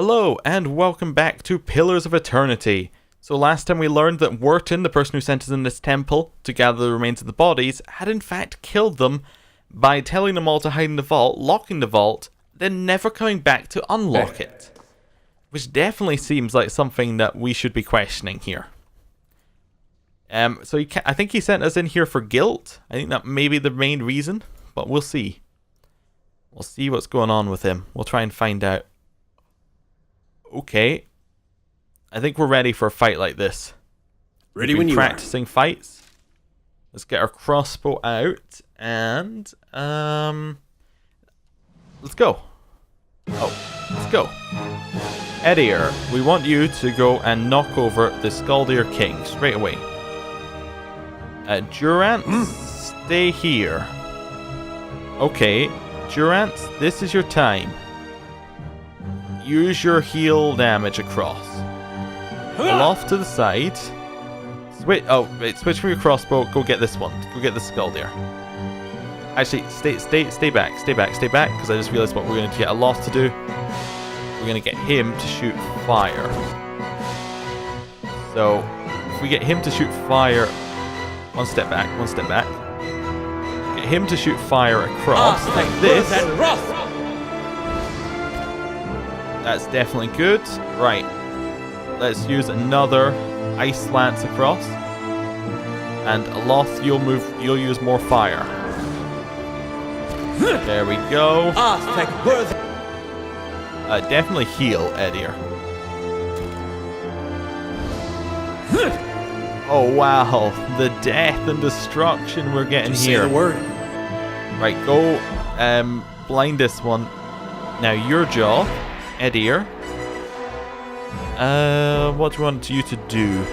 Hello, and welcome back to Pillars of Eternity. So last time we learned that Warton, the person who sent us in this temple to gather the remains of the bodies, had in fact killed them by telling them all to hide in the vault, locking the vault, then never coming back to unlock it. Which definitely seems like something that we should be questioning here. I think he sent us in here for guilt. I think that may be the main reason, but we'll see. We'll see what's going on with him. We'll try and find out. Okay. I think we're ready for a fight like this. Ready when you are. Practicing fights. Let's get our crossbow out and let's go. Let's go. Eder, we want you to go and knock over the Crusader Kings straight away. Durance, stay here. Okay, Durance, this is your time. Use your heal damage across. Off to the side. Switch from your crossbow. Go get this one. Go get the skull there. Actually, stay back, because I just realized what we're going to get Aloft to do. We're going to get him to shoot fire. So, if we get him to shoot fire, one step back. Get him to shoot fire across like this. That's definitely good. Right. Let's use another ice lance across. And Aloth, you'll use more fire. There we go. Definitely heal, Eder. Oh wow, the death and destruction we're getting Just here. Say the word. Right, go blind this one. Now your job, Eder. What do you want you to do?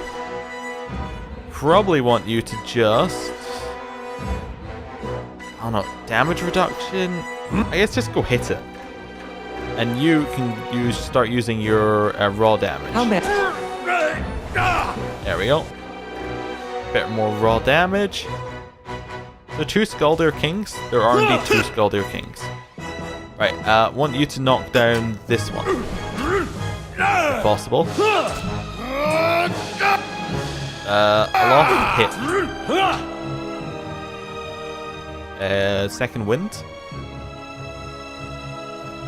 Probably want you to just... I don't know, damage reduction? I guess just go hit it. And you can start using your raw damage. There we go. Bit more raw damage. The two Crusader Kings. There are indeed two Crusader Kings. Right, want you to knock down this one. If possible. Aloft hit. Second wind.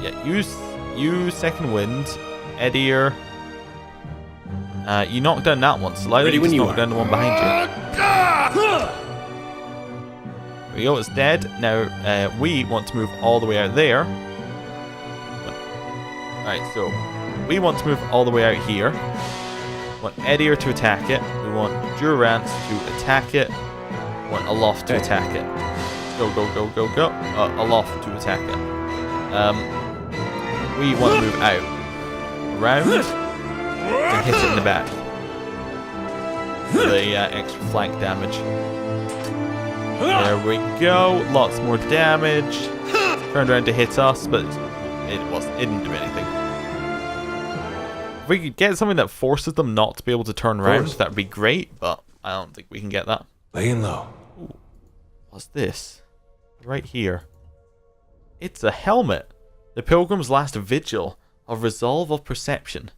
Yeah, use second wind. Eder. You knocked down that one, so likely you just knock down the one behind you. There we go, it's dead. Now, we want to move all the way out there. Alright, so we want to move all the way out here. We want Eder to attack it. We want Durance to attack it. We want Aloft to attack it. Go. Aloft to attack it. We want to move out. Around. And hit it in the back. For the extra flank damage. There we go. Lots more damage. Turned around to hit us, but it didn't do anything. If we could get something that forces them not to be able to turn around, that would be great, but I don't think we can get that. Laying low. Ooh. What's this? Right here. It's a helmet. The Pilgrim's last vigil of resolve of perception.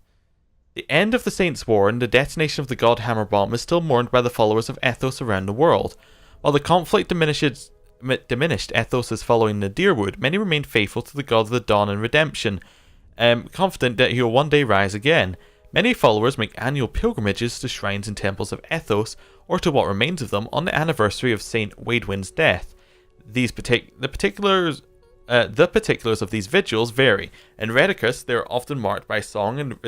The end of the Saints' War and the detonation of the God Hammer Bomb is still mourned by the followers of Ethos around the world. While the conflict diminished Ethos' following the Dyrwood, many remain faithful to the God of the Dawn and Redemption, confident that he will one day rise again. Many followers make annual pilgrimages to shrines and temples of Ethos, or to what remains of them, on the anniversary of Saint Waidwin's death. The particulars of these vigils vary. In Redicus, they are often marked by song and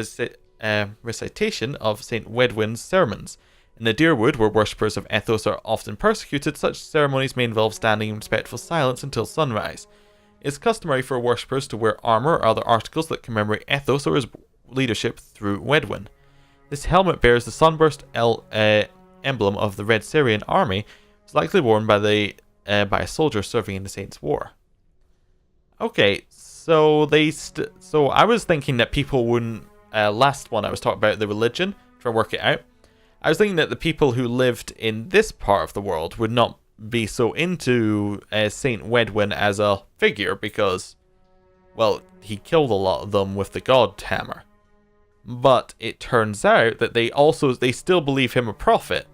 recitation of Saint Waidwin's sermons. In the Dyrwood, where worshippers of Ethos are often persecuted, such ceremonies may involve standing in respectful silence until sunrise. It is customary for worshippers to wear armor or other articles that commemorate Ethos or his leadership through Waidwin. This helmet bears the sunburst emblem of the Red Syrian army. It's likely worn by a soldier serving in the Saints' War. Okay, so so I was thinking that people wouldn't. Last one I was talking about the religion, trying to work it out. I was thinking that the people who lived in this part of the world would not be so into Saint Waidwin as a figure, because well, he killed a lot of them with the God Hammer. But it turns out that they still believe him a prophet,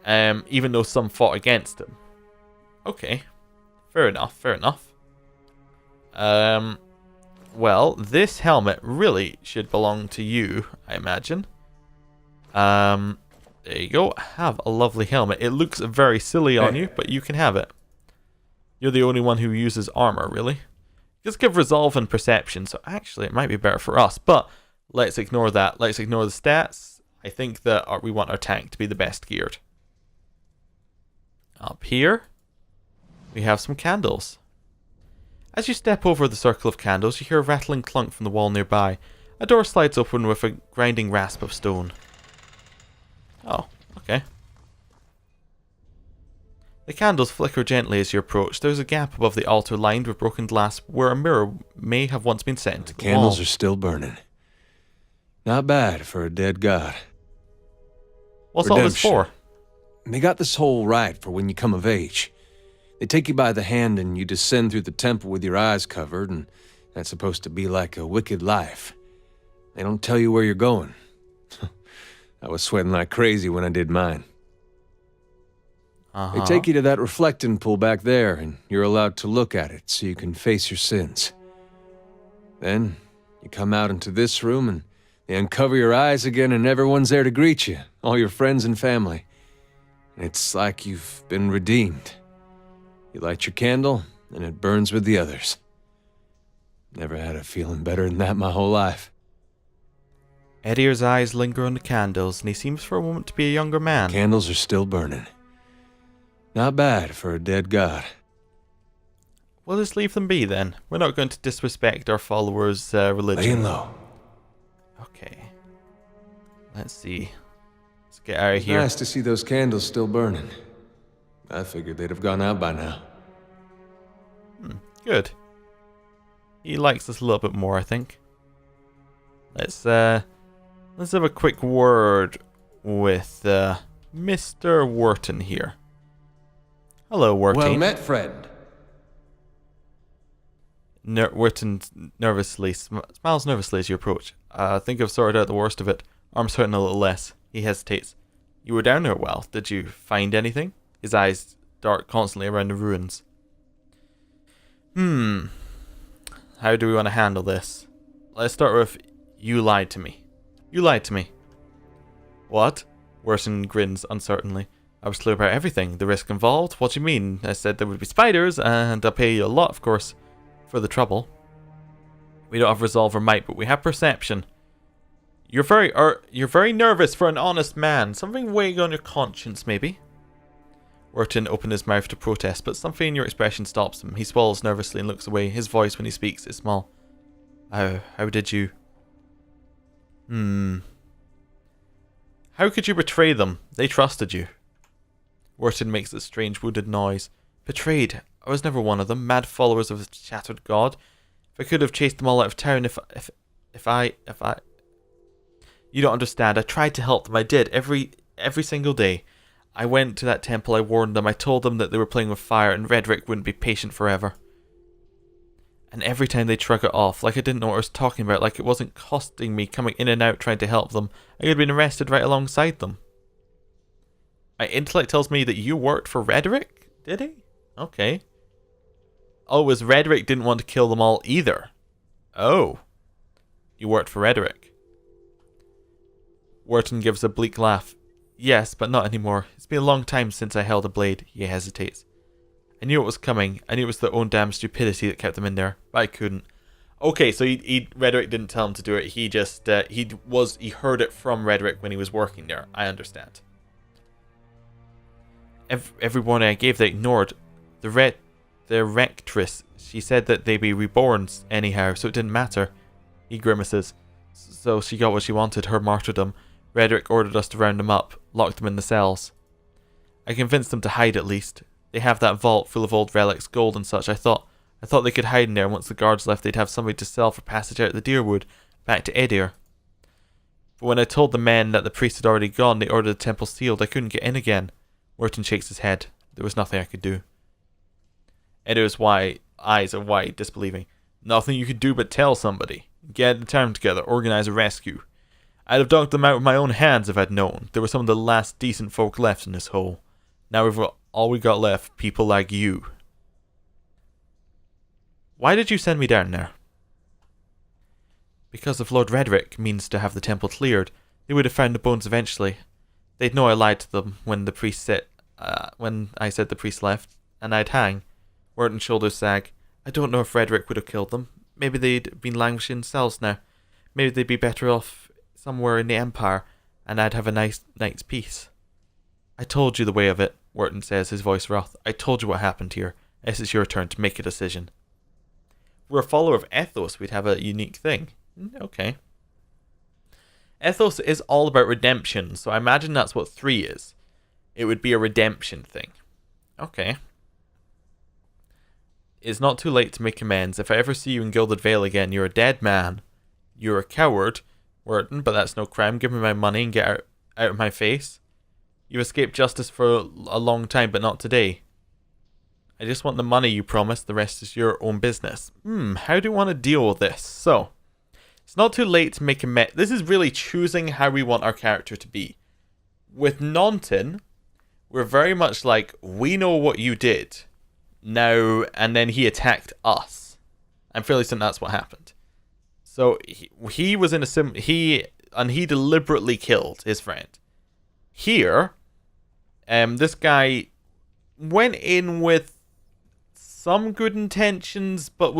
even though some fought against him. Okay, fair enough. Well, this helmet really should belong to you, I imagine. There you go. Have a lovely helmet. It looks very silly on you, but you can have it. You're the only one who uses armor, really. Just give resolve and perception, so actually it might be better for us, but let's ignore that. Let's ignore the stats. I think that we want our tank to be the best geared. Up here, we have some candles. As you step over the circle of candles, you hear a rattling clunk from the wall nearby. A door slides open with a grinding rasp of stone. Oh, okay. The candles flicker gently as you approach. There's a gap above the altar lined with broken glass where a mirror may have once been set into the wall. The candles are still burning. Not bad for a dead god. What's all this for? They got this whole rite for when you come of age. They take you by the hand and you descend through the temple with your eyes covered, and that's supposed to be like a wicked life. They don't tell you where you're going. I was sweating like crazy when I did mine. They take you to that reflecting pool back there, and you're allowed to look at it so you can face your sins. Then, you come out into this room, and they uncover your eyes again, and everyone's there to greet you, all your friends and family. And it's like you've been redeemed. You light your candle, and it burns with the others. Never had a feeling better than that my whole life. Eder's eyes linger on the candles, and he seems for a moment to be a younger man. Candles are still burning. Not bad for a dead god. We'll just leave them be then. We're not going to disrespect our followers' religion. Laying low. Okay. Let's see. Let's get out of here. Nice to see those candles still burning. I figured they'd have gone out by now. Good. He likes us a little bit more, I think. Let's have a quick word with Mr. Warton here. Hello, Warton. Well met, friend. Warton smiles nervously as you approach. I think I've sorted out the worst of it. Arm's hurting a little less. He hesitates. You were down there a while. Did you find anything? His eyes dart constantly around the ruins. How do we want to handle this? Let's start with, you lied to me. You lied to me. What? Warton grins uncertainly. I was clear about everything. The risk involved? What do you mean? I said there would be spiders, and I'll pay you a lot, of course, for the trouble. We don't have resolve or might, but we have perception. You're very nervous for an honest man. Something weighing on your conscience, maybe? Warton opened his mouth to protest, but something in your expression stops him. He swallows nervously and looks away. His voice, when he speaks, is small. How did you... How could you betray them? They trusted you. Warton makes a strange wounded noise. Betrayed? I was never one of them. Mad followers of the shattered god. If I could have chased them all out of town, if I... You don't understand. I tried to help them. I did. Every single day. I went to that temple. I warned them. I told them that they were playing with fire and Redrick wouldn't be patient forever. And every time they'd shrug it off, like I didn't know what I was talking about, like it wasn't costing me coming in and out trying to help them. I could have been arrested right alongside them. My intellect tells me that you worked for Redrick? Did he? Okay. Oh, it was Redrick didn't want to kill them all either. Oh. You worked for Redrick. Warton gives a bleak laugh. Yes, but not anymore. It's been a long time since I held a blade. He hesitates. I knew it was coming. I knew it was their own damn stupidity that kept them in there, but I couldn't. Okay, so Redrick didn't tell him to do it. He just he heard it from Redrick when he was working there. I understand. Every warning I gave, they ignored. The rectress, she said that they'd be reborn anyhow, so it didn't matter. He grimaces. So she got what she wanted, her martyrdom. Redrick ordered us to round them up, lock them in the cells. I convinced them to hide at least. They have that vault full of old relics, gold and such. I thought they could hide in there, and once the guards left they'd have somebody to sell for passage out of the Dyrwood, back to Eder. But when I told the men that the priest had already gone, they ordered the temple sealed. I couldn't get in again. Warton shakes his head. There was nothing I could do. Eder's eyes are wide, disbelieving. Nothing you could do but tell somebody. Get the time together, organize a rescue. I'd have dug them out with my own hands if I'd known. They were some of the last decent folk left in this hole. Now we've got all we got left, people like you. Why did you send me down there? Because if Lord Redrick means to have the temple cleared, they would have found the bones eventually. They'd know I lied to them when when I said the priest left, and I'd hang. Warton's shoulders sag. I don't know if Redrick would have killed them. Maybe they'd been languishing in cells now. Maybe they'd be better off somewhere in the Empire, and I'd have a nice night's peace. I told you the way of it, Warton says, his voice wroth. I told you what happened here. Yes, it's your turn to make a decision. If we're a follower of Ethos, we'd have a unique thing. Okay. Ethos is all about redemption, so I imagine that's what 3 is. It would be a redemption thing. Okay. It's not too late to make amends. If I ever see you in Gilded Vale again, you're a dead man. You're a coward, Warton, but that's no crime. Give me my money and get out of my face. You've escaped justice for a long time, but not today. I just want the money you promised. The rest is your own business. How do you want to deal with this? So, it's not too late to make amends. This is really choosing how we want our character to be. With Naunton, we're very much like, we know what you did. Now, and then he attacked us. I'm fairly certain that's what happened. So he was in a he deliberately killed his friend. Here, this guy went in with some good intentions, but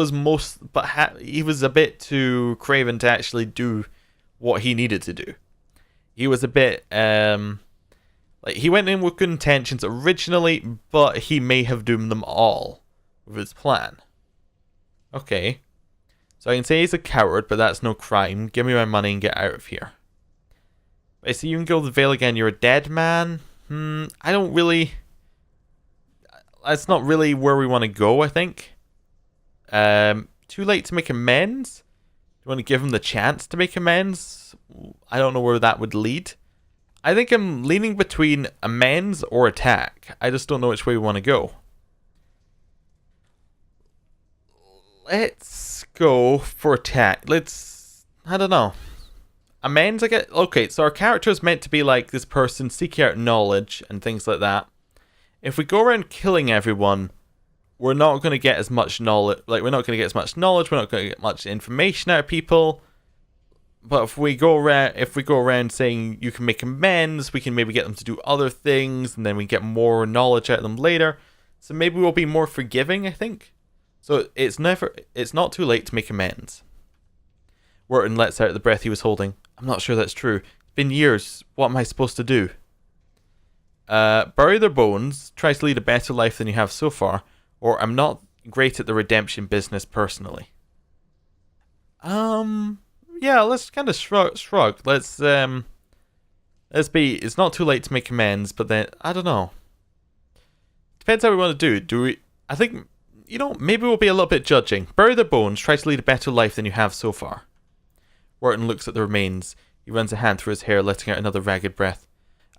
he was a bit too craven to actually do what he needed to do. He was a bit like he went in with good intentions originally, but he may have doomed them all with his plan. Okay. So I can say he's a coward, but that's no crime. Give me my money and get out of here. I see you can go to the Vale again. You're a dead man? I don't really... That's not really where we want to go, I think. Too late to make amends? Do you want to give him the chance to make amends? I don't know where that would lead. I think I'm leaning between amends or attack. I just don't know which way we want to go. Let's go for attack. I don't know. Amends, I get. Okay, so our character is meant to be like this person seeking out knowledge and things like that. If we go around killing everyone, we're not going to get as much knowledge. Like, we're not going to get as much knowledge. We're not going to get much information out of people. But if we go around saying you can make amends, we can maybe get them to do other things, and then we get more knowledge out of them later. So maybe we'll be more forgiving, I think. So it's not too late to make amends. Warton lets out the breath he was holding. I'm not sure that's true. It's been years. What am I supposed to do? Bury their bones, try to lead a better life than you have so far, or I'm not great at the redemption business personally. Yeah, let's kind of shrug. Let's be, it's not too late to make amends, but then, I don't know. Depends how we want to do. I think, maybe we'll be a little bit judging. Bury their bones, try to lead a better life than you have so far. Warton looks at the remains. He runs a hand through his hair, letting out another ragged breath.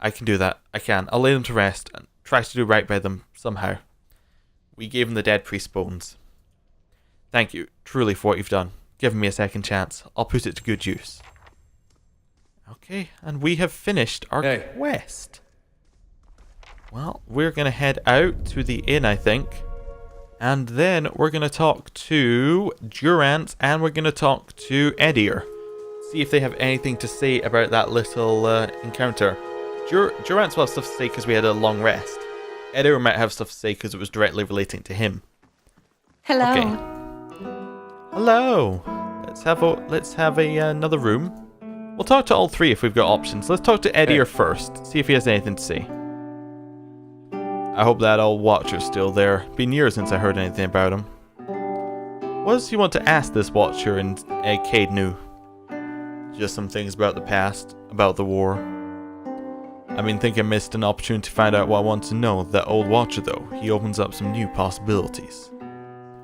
I can do that. I can. I'll lay them to rest and try to do right by them somehow. We gave him the dead priest's bones. Thank you, truly, for what you've done. Given me a second chance. I'll put it to good use. Okay, and we have finished our quest. Well, we're going to head out to the inn, I think. And then we're going to talk to Durance and we're going to talk to Eder. See if they have anything to say about that little encounter. Durance will have stuff to say because we had a long rest. Eder might have stuff to say because it was directly relating to him. Hello. Okay. Hello. Let's have another room. We'll talk to all three if we've got options. Let's talk to Eder first. See if he has anything to say. I hope that old watcher's still there. Been years since I heard anything about him. What does he want to ask this watcher in Cade New? Just some things about the past, about the war. I think I missed an opportunity to find out what I want to know. That old watcher, though, he opens up some new possibilities.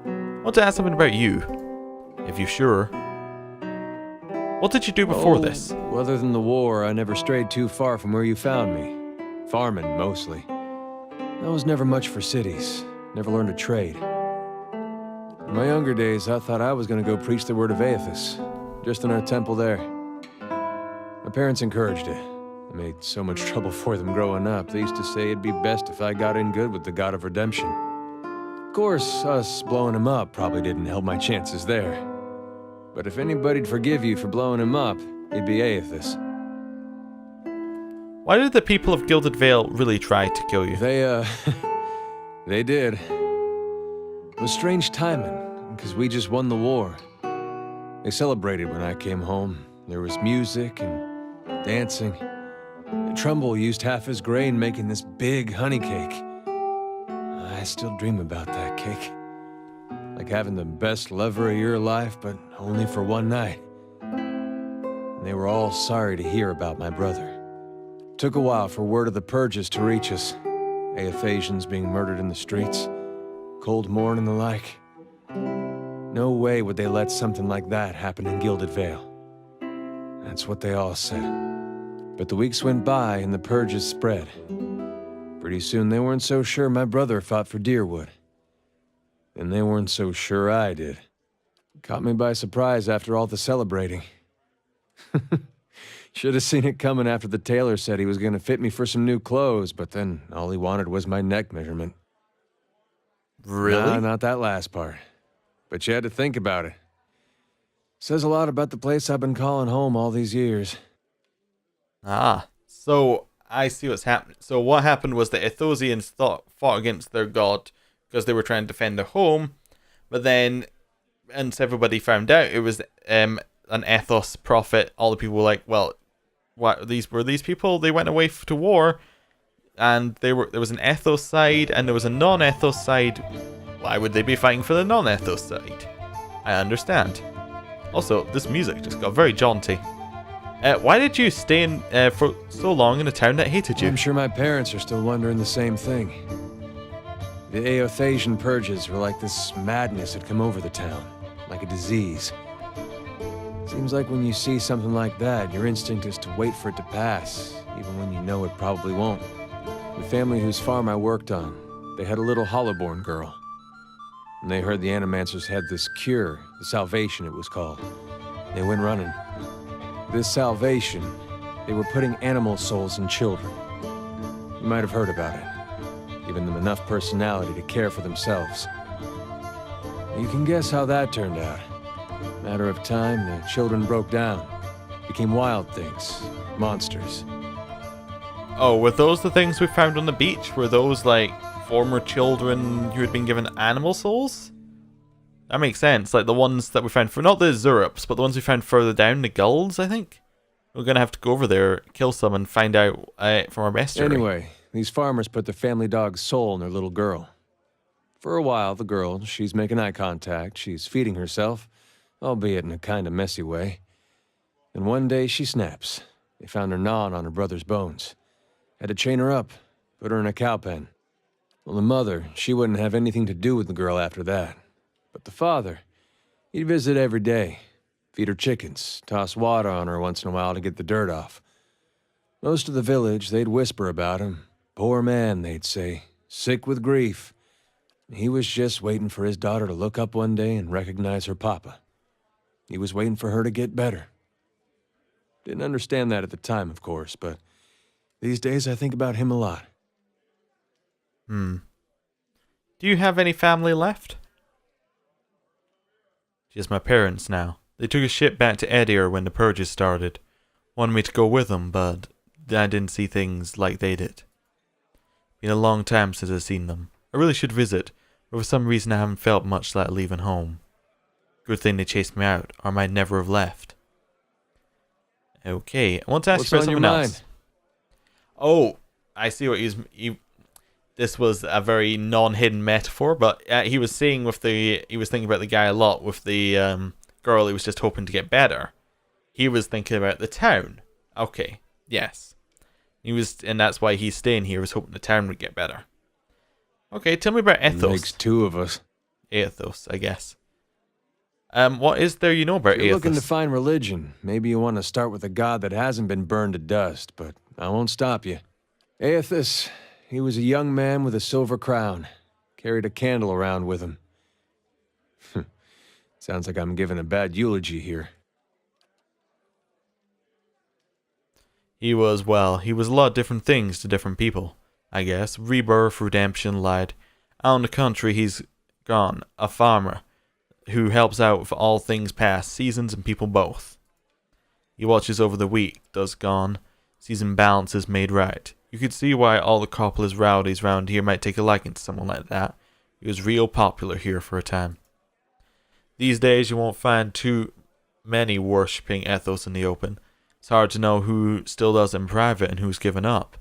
I want to ask something about you, if you're sure. What did you do before this? Other than the war, I never strayed too far from where you found me. Farming, mostly. I was never much for cities. Never learned a trade. In my younger days, I thought I was going to go preach the word of Aethys, just in our temple there. My parents encouraged it. I made so much trouble for them growing up. They used to say it'd be best if I got in good with the God of Redemption. Of course, us blowing him up probably didn't help my chances there. But if anybody'd forgive you for blowing him up, it'd be Aethys. Why did the people of Gilded Vale really try to kill you? They did. It was strange timing, because we just won the war. They celebrated when I came home. There was music and dancing. Trumbull used half his grain making this big honey cake. I still dream about that cake. Like having the best lover of your life, but only for one night. And they were all sorry to hear about my brother. Took a while for word of the purges to reach us. Aethasians being murdered in the streets. Cold morn and the like. No way would they let something like that happen in Gilded Vale. That's what they all said. But the weeks went by and the purges spread. Pretty soon they weren't so sure my brother fought for Dyrwood. And they weren't so sure I did. Caught me by surprise after all the celebrating. Should have seen it coming after the tailor said he was going to fit me for some new clothes, but then all he wanted was my neck measurement. Really? Nah, not that last part. But you had to think about it. Says a lot about the place I've been calling home all these years. Ah, so I see what's happening. So what happened was the Aethosians fought against their god because they were trying to defend their home, but then, once everybody found out it was an ethos prophet, all the people were like, well, what were these people? They went away to war, and there was an ethos side and there was a non-ethos side. Why would they be fighting for the non-ethos side? I understand. Also, this music just got very jaunty. Why did you stay in for so long in a town that hated you? I'm sure my parents are still wondering the same thing. The Aethasian purges were like this madness had come over the town, like a disease. Seems like when you see something like that, your instinct is to wait for it to pass, even when you know it probably won't. The family whose farm I worked on, they had a little hollowborn girl. And they heard the Animancers had this cure, the salvation it was called. They went running. This salvation, they were putting animal souls in children. You might have heard about it, giving them enough personality to care for themselves. You can guess how that turned out. Matter of time, the children broke down, became wild things, monsters. Oh, were those the things we found on the beach? Were those like former children who had been given animal souls? That makes sense. Like the ones that we found for not the Zurups, but the ones we found further down, the Gulls, I think. We're gonna have to go over there, kill some, and find out from our bestiary. Anyway, these farmers put their family dog's soul in their little girl. For a while, the girl, she's making eye contact, she's feeding herself, albeit in a kind of messy way. And one day she snaps. They found her gnawing on her brother's bones. Had to chain her up, put her in a cow pen. Well, the mother, she wouldn't have anything to do with the girl after that. But the father, he'd visit every day, feed her chickens, toss water on her once in a while to get the dirt off. Most of the village, they'd whisper about him. Poor man, they'd say, sick with grief. He was just waiting for his daughter to look up one day and recognize her papa. He was waiting for her to get better. Didn't understand that at the time, of course, but these days I think about him a lot. Do you have any family left? Just my parents now. They took a ship back to Eder when the purges started. Wanted me to go with them, but I didn't see things like they did. Been a long time since I've seen them. I really should visit, but for some reason I haven't felt much like leaving home. Good thing they chased me out, or I might never have left. Okay, I want to ask you about something else. Oh, I see what this was a very non-hidden metaphor, but he was thinking about the guy a lot with the girl he was just hoping to get better. He was thinking about the town. Okay, yes. And that's why he's staying here, was hoping the town would get better. Okay, tell me about Ethos. Makes two of us. Ethos, I guess. What is there you know about If you're Ethos? looking to find religion, maybe you want to start with a god that hasn't been burned to dust, but I won't stop you. Aethys, he was a young man with a silver crown, carried a candle around with him. Sounds like I'm giving a bad eulogy here. He was a lot of different things to different people, I guess. Rebirth, redemption, light. Out in the country, he's gone. A farmer who helps out with all things past, seasons and people both. He watches over the weak, does gone. Season balance is made right. You could see why all the copulous rowdies round here might take a liking to someone like that. He was real popular here for a time. These days you won't find too many worshipping ethos in the open. It's hard to know who still does it in private and who's given up.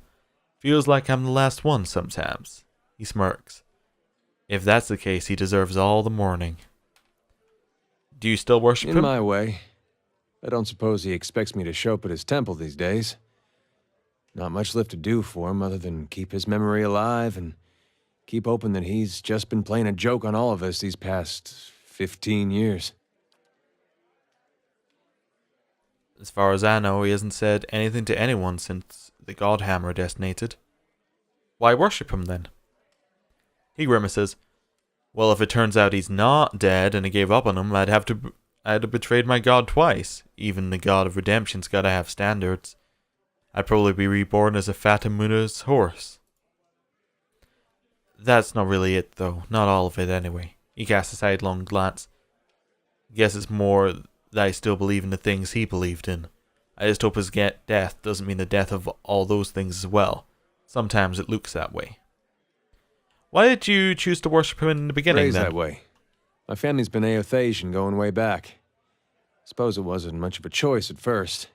Feels like I'm the last one sometimes. He smirks. If that's the case, he deserves all the mourning. Do you still worship him? In my way. I don't suppose he expects me to show up at his temple these days. Not much left to do for him other than keep his memory alive and keep hoping that he's just been playing a joke on all of us these past 15 years. As far as I know, he hasn't said anything to anyone since the Godhammer detonated. Why worship him then? He grimaces. Well, if it turns out he's not dead and I gave up on him, I'd have betrayed my god twice. Even the god of redemption's gotta have standards. I'd probably be reborn as a Fatamuna's horse. That's not really it, though. Not all of it, anyway. He casts a sidelong glance. Guess it's more that I still believe in the things he believed in. I just hope his death doesn't mean the death of all those things as well. Sometimes it looks that way. Why did you choose to worship him in the beginning, Raised then? that way. My family's been Aothasian going way back. Suppose it wasn't much of a choice at first.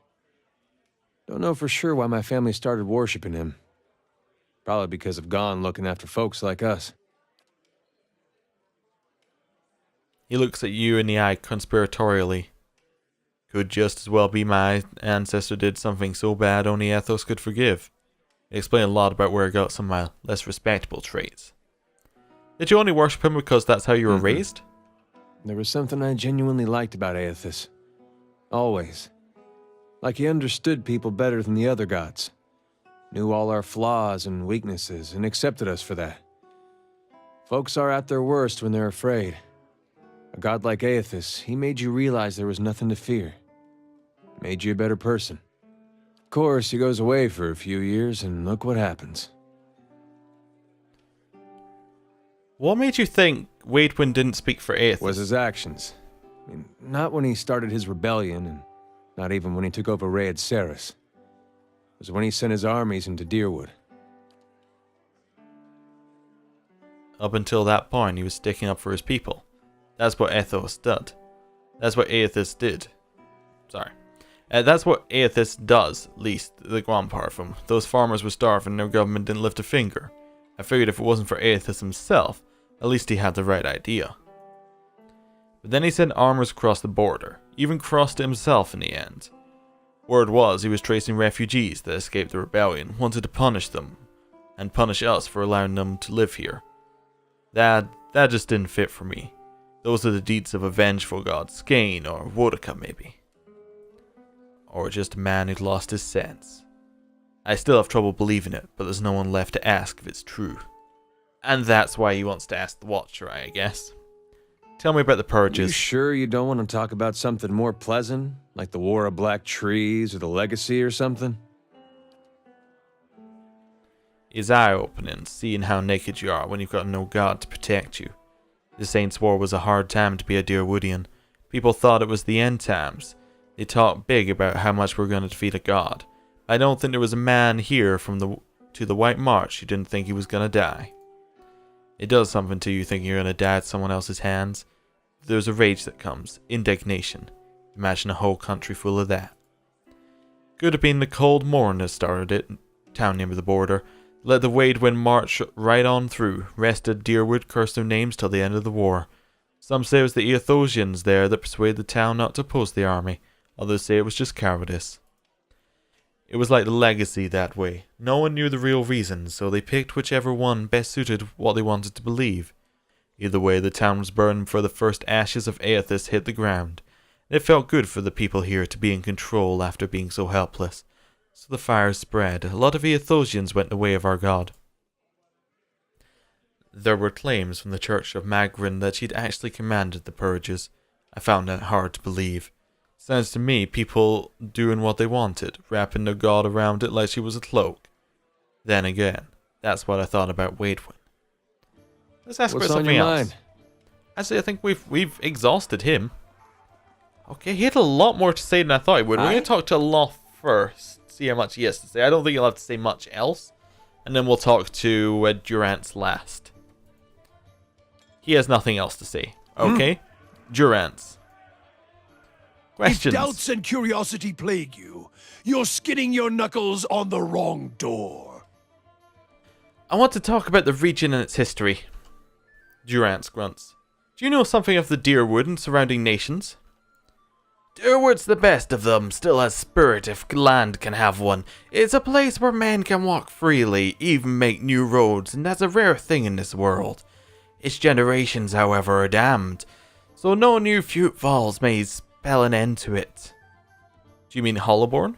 Don't know for sure why my family started worshiping him. Probably because of Gon looking after folks like us. He looks at you in the eye conspiratorially. Could just as well be my ancestor did something so bad only Ethos could forgive. It explains a lot about where I got some of my less respectable traits. Did you only worship him because that's how you were raised? There was something I genuinely liked about Aothas. Always. Like he understood people better than the other gods. Knew all our flaws and weaknesses and accepted us for that. Folks are at their worst when they're afraid. A god like Aothas, he made you realize there was nothing to fear. Made you a better person. Of course, he goes away for a few years and look what happens. What made you think Wadewind didn't speak for Aothas? Was his actions. I mean, not when he started his rebellion, and not even when he took over Raed Saris. It was when he sent his armies into Dyrwood. Up until that point, he was sticking up for his people. That's what Ethos did. That's what Aothas did. Sorry. That's what Aothas does, at least the Guam part of him. Those farmers were starving and their government didn't lift a finger. I figured if it wasn't for Aothas himself, at least he had the right idea. But then he sent armors across the border, even crossed it himself in the end. Word was he was tracing refugees that escaped the rebellion, wanted to punish them, and punish us for allowing them to live here. That just didn't fit for me. Those are the deeds of a vengeful god, Skane or Wodaka maybe. Or just a man who'd lost his sense. I still have trouble believing it, but there's no one left to ask if it's true. And that's why he wants to ask the Watcher, I guess. Tell me about the purges. You sure you don't want to talk about something more pleasant? Like the War of Black Trees or the Legacy or something? Is eye-opening, seeing how naked you are when you've got no god to protect you. The Saints' War was a hard time to be a Dyrwoodian. People thought it was the end times. They talked big about how much we're going to defeat a god. I don't think there was a man here to the White March who didn't think he was going to die. It does something to you thinking you're going to die at someone else's hands. There's a rage that comes, indignation. Imagine a whole country full of that. Could have been the Cold Morn that started it, town near the border. Let the Wadewind march right on through, rested Dyrwood, cursed their names till the end of the war. Some say it was the Eothosians there that persuaded the town not to oppose the army. Others say it was just cowardice. It was like the Legacy that way. No one knew the real reason, so they picked whichever one best suited what they wanted to believe. Either way, the town was burned before the first ashes of Aothas hit the ground. It felt good for the people here to be in control after being so helpless. So the fire spread. A lot of Eothosians went the way of our god. There were claims from the Church of Magrin that she'd actually commanded the purges. I found that hard to believe. Sounds to me people doing what they wanted, wrapping their god around it like she was a cloak. Then again, that's what I thought about Waidwin. Let's ask What's about on something your else. mind? Actually, I think we've exhausted him. Okay, he had a lot more to say than I thought he would. We're going to talk to Loth first, see how much he has to say. I don't think he'll have to say much else. And then we'll talk to Durance last. He has nothing else to say. Okay? Durance. Questions? If doubts and curiosity plague you, you're skinning your knuckles on the wrong door. I want to talk about the region and its history. Durance grunts. Do you know something of the Dyrwood and surrounding nations? Dyrwood's the best of them, still has spirit if land can have one. It's a place where men can walk freely, even make new roads, and that's a rare thing in this world. Its generations, however, are damned, so no new footfalls may spell an end to it. Do you mean hollowborn?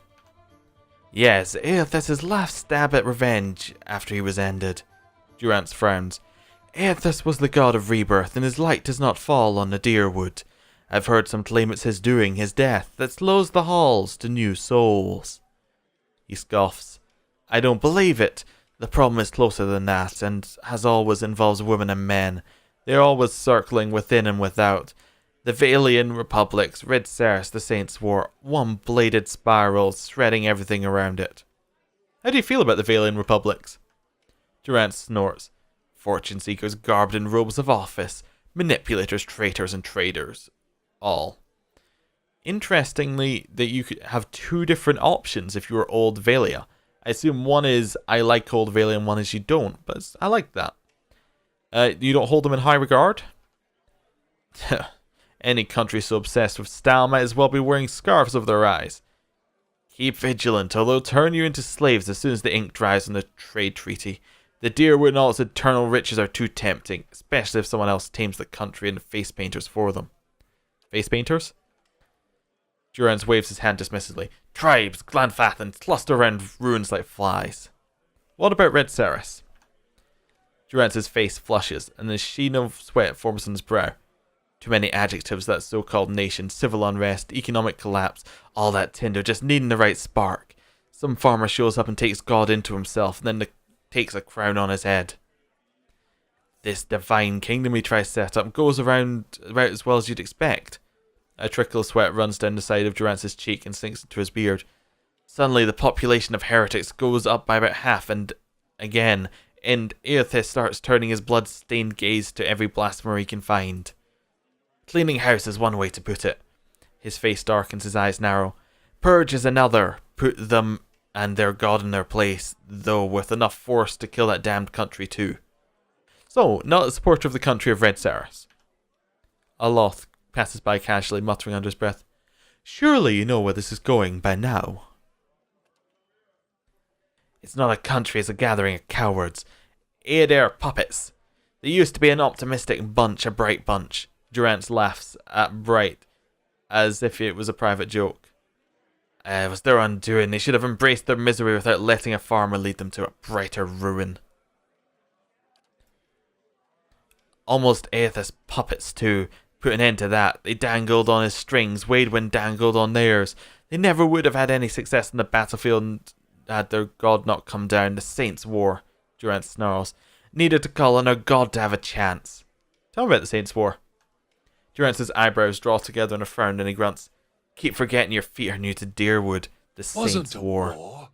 Yes, that's his last stab at revenge after he was ended. Durance frowns. Aethys was the god of rebirth, and his light does not fall on the Dyrwood. I've heard some claim it's his doing, his death, that slows the halls to new souls. He scoffs. I don't believe it. The problem is closer than that, and as always involves women and men. They're always circling within and without. The Valian Republics, Red Ceres, the Saints' War, one-bladed spiral, shredding everything around it. How do you feel about the Valian Republics? Durance snorts. Fortune seekers garbed in robes of office, manipulators, traitors, and traders. All. Interestingly, that you could have two different options if you were Old Valia. I assume one is I like Old Valia and one is you don't, but I like that. You don't hold them in high regard? Any country so obsessed with style might as well be wearing scarves over their eyes. Keep vigilant, or they'll turn you into slaves as soon as the ink dries on the trade treaty. The Dyrwood and all its eternal riches are too tempting, especially if someone else tames the country and face painters for them. Face painters? Durance waves his hand dismissively. Tribes, Glanfathans, cluster around ruins like flies. What about Red Ceres? Durance's face flushes, and a sheen of sweat forms on his brow. Too many adjectives, that so-called nation, civil unrest, economic collapse, all that tinder, just needing the right spark. Some farmer shows up and takes God into himself, and then takes a crown on his head. This divine kingdom he tries to set up goes around about as well as you'd expect. A trickle of sweat runs down the side of Durance's cheek and sinks into his beard. Suddenly the population of heretics goes up by about half, and Aethys starts turning his blood-stained gaze to every blasphemer he can find. Cleaning house is one way to put it. His face darkens, his eyes narrow. Purge is another. Put them and their god in their place, though with enough force to kill that damned country too. So, not a supporter of the country of Red Ceres. Aloth passes by casually, muttering under his breath, Surely you know where this is going by now. It's not a country, it's a gathering of cowards. Eder puppets. They used to be an optimistic bunch, a bright bunch. Durance laughs at bright, as if it was a private joke. It was their undoing. They should have embraced their misery without letting a farmer lead them to a brighter ruin. Almost Aethys puppets too. Put an end to that. They dangled on his strings. Waidwin dangled on theirs. They never would have had any success in the battlefield had their god not come down. The Saints' War, Durance snarls. Needed to call on our god to have a chance. Tell me about the Saints' War. Durance's eyebrows draw together in a frown and he grunts. Keep forgetting your feet are new to Dyrwood. The Saints' War.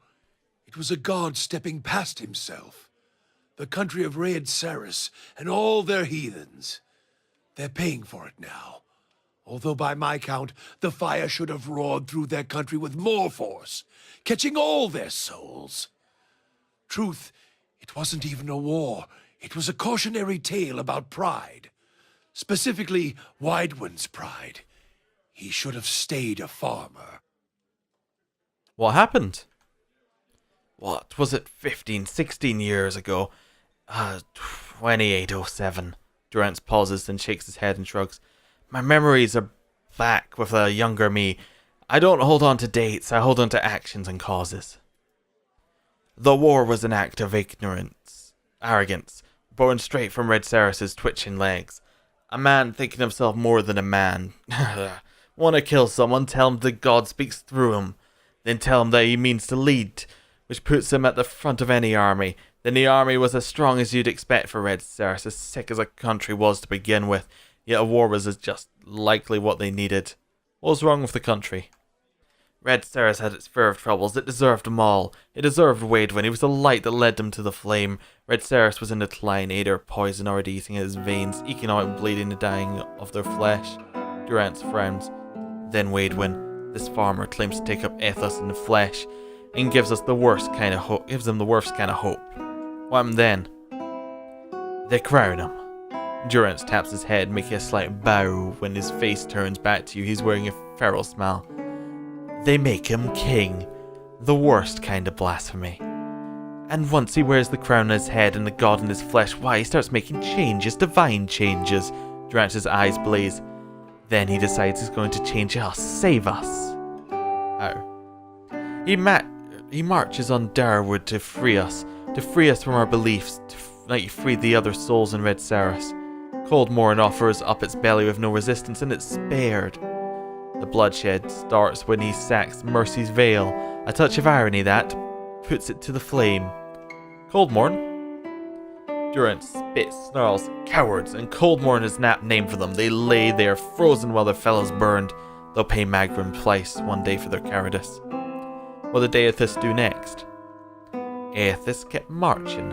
It was a god stepping past himself. The country of Red Ceres and all their heathens. They're paying for it now. Although by my count, the fire should have roared through their country with more force, catching all their souls. Truth, it wasn't even a war. It was a cautionary tale about pride. Specifically, Waidwin's pride. He should have stayed a farmer. What happened? What was it, 15, 16 years ago? 2807. Durance pauses, then shakes his head and shrugs. My memories are back with a younger me. I don't hold on to dates, I hold on to actions and causes. The war was an act of ignorance, arrogance. born straight from Red Ceres's twitching legs. A man thinking himself more than a man. Want to kill someone, tell him the god speaks through him. Then tell him that he means to lead, which puts him at the front of any army. Then the army was as strong as you'd expect for Red Ceres, as sick as a country was to begin with, yet a war was just likely what they needed. What was wrong with the country? Red Ceres had its fair of troubles. It deserved them all. It deserved Waidwin. He was the light that led them to the flame. Red Ceres was in decline, Eder poison already eating at his veins, eking out bleeding and dying of their flesh. Durance frowns. Then Waidwin, this farmer, claims to take up ethos in the flesh, and gives us the worst kind of hope. Gives them the worst kind of hope. What happened then? They crown him. Durance taps his head, making a slight bow. When his face turns back to you, he's wearing a feral smile. They make him king. The worst kind of blasphemy. And once he wears the crown on his head and the god in his flesh, why, he starts making changes, divine changes. Durance's eyes blaze. Then he decides he's going to change us, save us. Oh. He marches on Dyrwood to free us from our beliefs, like he freed the other souls in Red Ceres. Coldmorn offers up its belly with no resistance, and it's spared. The bloodshed starts when he sacks Mercy's veil. A touch of irony that puts it to the flame. Coldmorn? Durance spits, snarls, cowards, and Coldmorn has napped name for them. They lay there frozen while their fellows burned. They'll pay Magrum twice one day for their cowardice. What did Aethys do next? Aethys kept marching.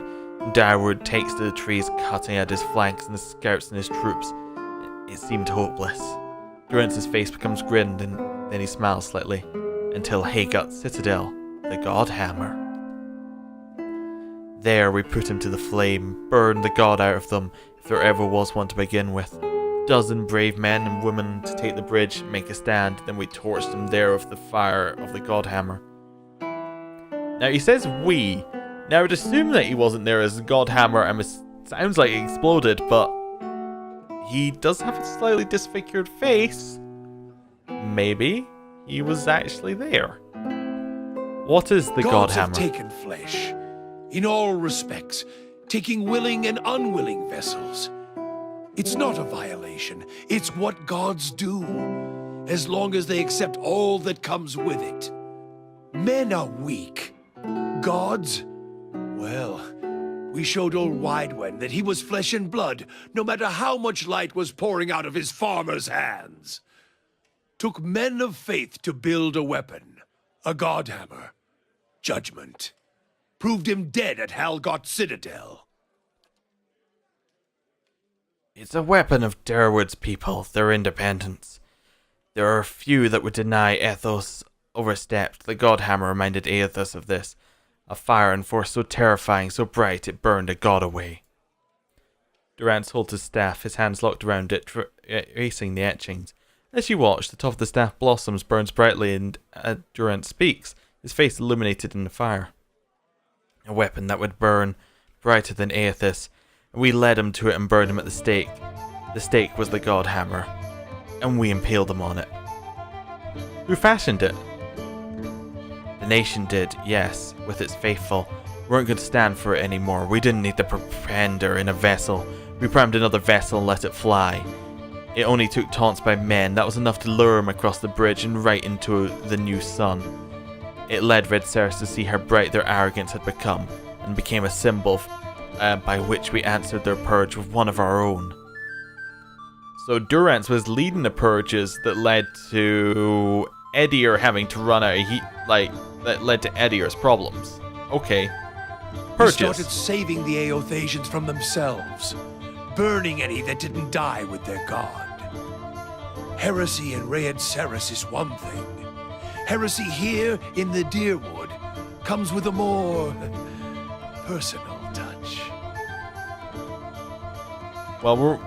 Dyrwood takes to the trees, cutting at his flanks and the scouts and his troops. It seemed hopeless. Durance's face becomes grinned, and then he smiles slightly, until Haygut's citadel, the God Hammer. There we put him to the flame, burned the god out of them, if there ever was one to begin with. Dozen brave men and women to take the bridge, make a stand, then we torched him there with the fire of the God Hammer. Now he says we. Now I would assume that he wasn't there as God Hammer, and it sounds like it exploded, but he does have a slightly disfigured face. Maybe he was actually there. What is the God Hammer? Gods have taken flesh, in all respects, taking willing and unwilling vessels. It's not a violation, it's what gods do, as long as they accept all that comes with it. Men are weak. Gods? Well, we showed old Waidwen that he was flesh and blood, no matter how much light was pouring out of his farmer's hands. Took men of faith to build a weapon, a god hammer. Judgment. Proved him dead at Halgot Citadel. It's a weapon of Dyrwood's people, their independence. There are few that would deny ethos overstepped. The God Hammer reminded Aethys of this. A fire and force so terrifying, so bright, it burned a god away. Durance holds his staff, his hands locked around it, erasing the etchings. As you watch, the top of the staff blossoms, burns brightly, and Durance speaks, his face illuminated in the fire. A weapon that would burn brighter than Aethys, and we led him to it and burned him at the stake. The stake was the God Hammer, and we impaled him on it. Who fashioned it? The nation did, yes, with its faithful. We weren't going to stand for it anymore. We didn't need the propender in a vessel. We primed another vessel and let it fly. It only took taunts by men. That was enough to lure him across the bridge and right into the new sun. It led Red Ceres to see how bright their arrogance had become, and became a symbol by which we answered their purge with one of our own. So Durance was leading the purges that led to Eder having to run out of heat, that led to Eder's problems. Okay. Purges. We started saving the Aothasians from themselves, burning any that didn't die with their god. Heresy in Red Ceres is one thing. Heresy here in the Dyrwood comes with a more personal touch. Well,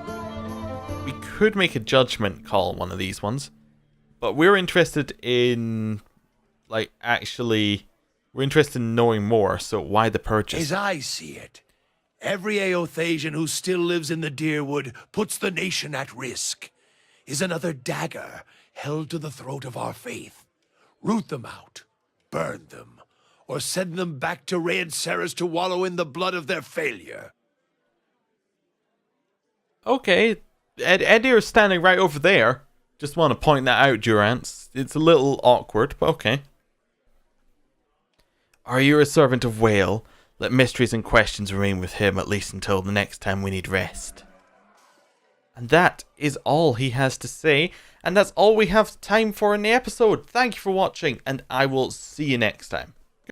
we could make a judgment call on one of these ones, but we're interested in, we're interested in knowing more, so why the purchase? As I see it, every Aothasian who still lives in the Dyrwood puts the nation at risk, is another dagger held to the throat of our faith. Root them out, burn them, or send them back to Red Ceres to wallow in the blood of their failure. Okay, Eder is standing right over there. Just want to point that out, Durance. It's a little awkward, but okay. Are you a servant of Whale? Let mysteries and questions remain with him at least until the next time we need rest. And that is all he has to say, and that's all we have time for in the episode. Thank you for watching, and I will see you next time.